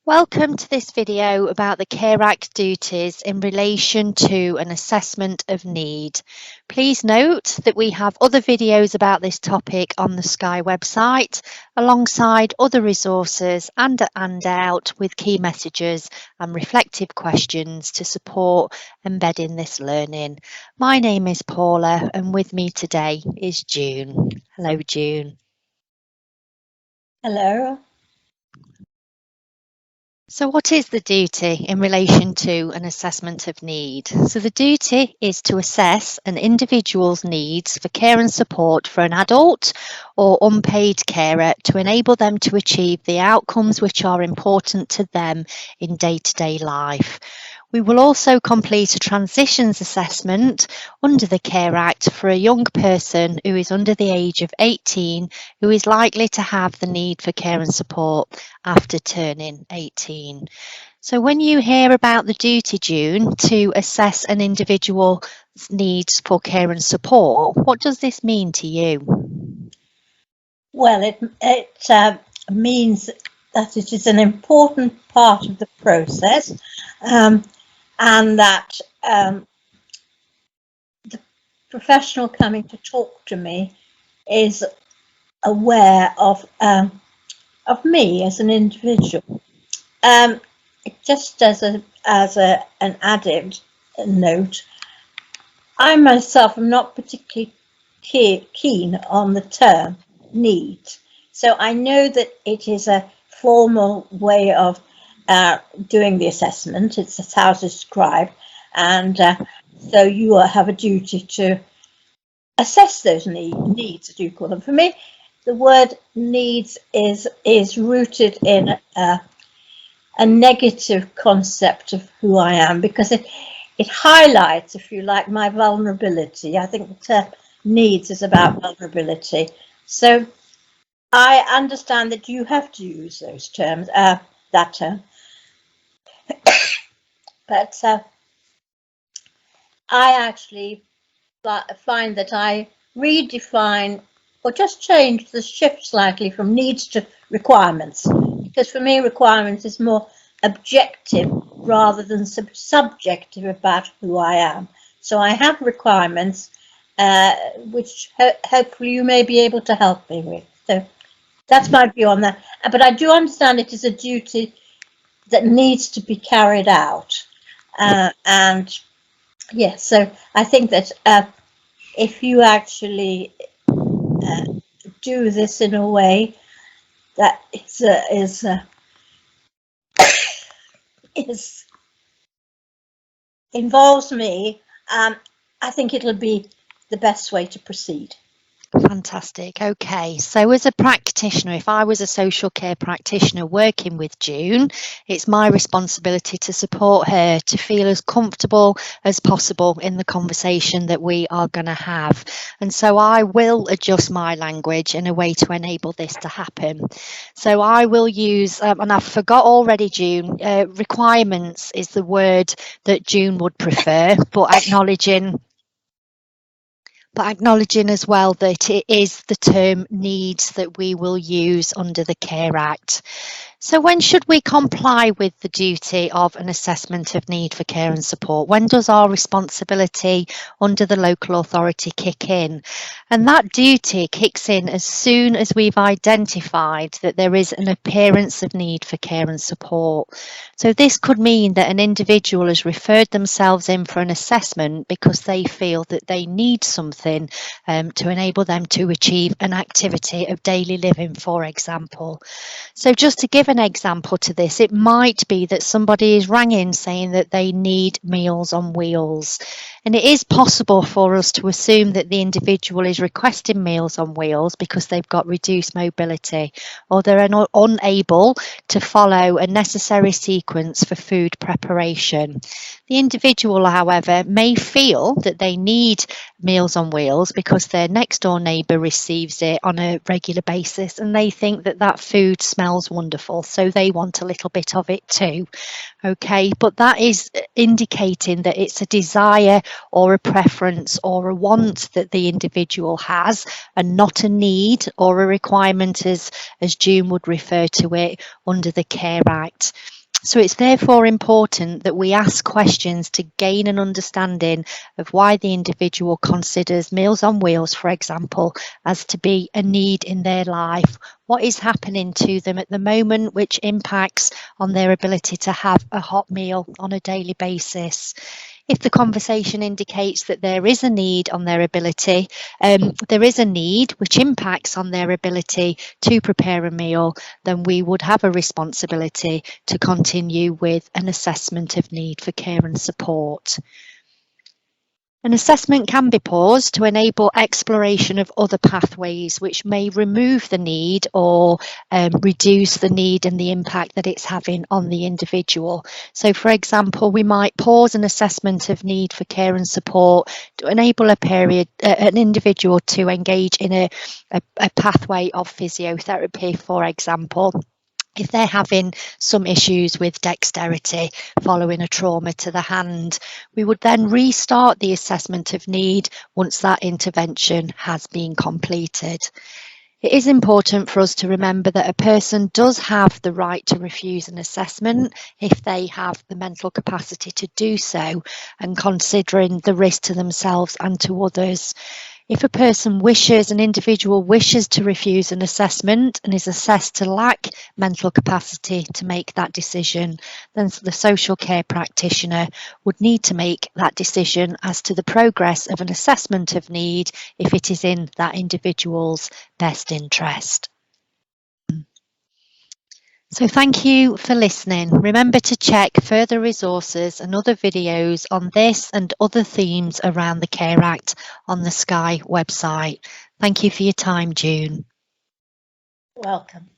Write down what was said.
Welcome to this video about the Care Act duties in relation to an assessment of need. Please note that we have other videos about this topic on the Sky website, alongside other resources and a handout with key messages and reflective questions to support embedding this learning. My name is Paula and with me today is June. Hello, June. Hello. So what is the duty in relation to an assessment of need? So the duty is to assess an individual's needs for care and support for an adult or unpaid carer to enable them to achieve the outcomes which are important to them in day-to-day life. We will also complete a transitions assessment under the Care Act for a young person who is under the age of 18 who is likely to have the need for care and support after turning 18. So when you hear about the duty, June, to assess an individual's needs for care and support, what does this mean to you? Well, it means that it is an important part of the process, and that the professional coming to talk to me is aware of me as an individual. Just as an added note, I myself am not particularly keen on the term need. So I know that it is a formal way of doing the assessment. It's how it's described, and so you have a duty to assess those needs, as you call them. For me, the word needs is rooted in a negative concept of who I am, because it highlights, if you like, my vulnerability. I think the term needs is about vulnerability. So I understand that you have to use those terms, that term. But I actually find that I redefine or just change the shift slightly from needs to requirements, because for me requirements is more objective rather than subjective about who I am. So I have requirements which hopefully you may be able to help me with. So that's my view on that. But I do understand it is a duty that needs to be carried out. And yes, so I think that if you actually do this in a way that involves me, I think it'll be the best way to proceed. Fantastic. Okay, so as a practitioner, if I was a social care practitioner working with June, it's my responsibility to support her to feel as comfortable as possible in the conversation that we are going to have. And so I will adjust my language in a way to enable this to happen. So I will use, and I forgot already, June, requirements is the word that June would prefer, but acknowledging as well that it is the term needs that we will use under the Care Act. So when should we comply with the duty of an assessment of need for care and support? When does our responsibility under the local authority kick in? And that duty kicks in as soon as we've identified that there is an appearance of need for care and support. So this could mean that an individual has referred themselves in for an assessment because they feel that they need something to enable them to achieve an activity of daily living, for example. So just to give an example to this, it might be that somebody is rang in saying that they need Meals on Wheels. And it is possible for us to assume that the individual is requesting Meals on Wheels because they've got reduced mobility or they're unable to follow a necessary sequence for food preparation. The individual, however, may feel that they need Meals on Wheels because their next door neighbour receives it on a regular basis and they think that that food smells wonderful meal, so they want a little bit of it too. Okay, but that is indicating that it's a desire or a preference or a want that the individual has, and not a need or a requirement, as June would refer to it under the Care Act. So it's therefore important that we ask questions to gain an understanding of why the individual considers Meals on Wheels, for example, as to be a need in their life. What is happening to them at the moment which impacts on their ability to have a hot meal on a daily basis? If the conversation indicates that there is a need on their ability, there is a need which impacts on their ability to prepare a meal, then we would have a responsibility to continue with an assessment of need for care and support. An assessment can be paused to enable exploration of other pathways which may remove the need or reduce the need and the impact that it's having on the individual. So, for example, we might pause an assessment of need for care and support to enable an individual to engage in a pathway of physiotherapy, for example. If they're having some issues with dexterity following a trauma to the hand, we would then restart the assessment of need once that intervention has been completed. It is important for us to remember that a person does have the right to refuse an assessment if they have the mental capacity to do so, and considering the risk to themselves and to others. If an individual wishes to refuse an assessment and is assessed to lack mental capacity to make that decision, then the social care practitioner would need to make that decision as to the progress of an assessment of need if it is in that individual's best interest. So thank you for listening. Remember to check further resources and other videos on this and other themes around the Care Act on the Sky website. Thank you for your time, June. Welcome.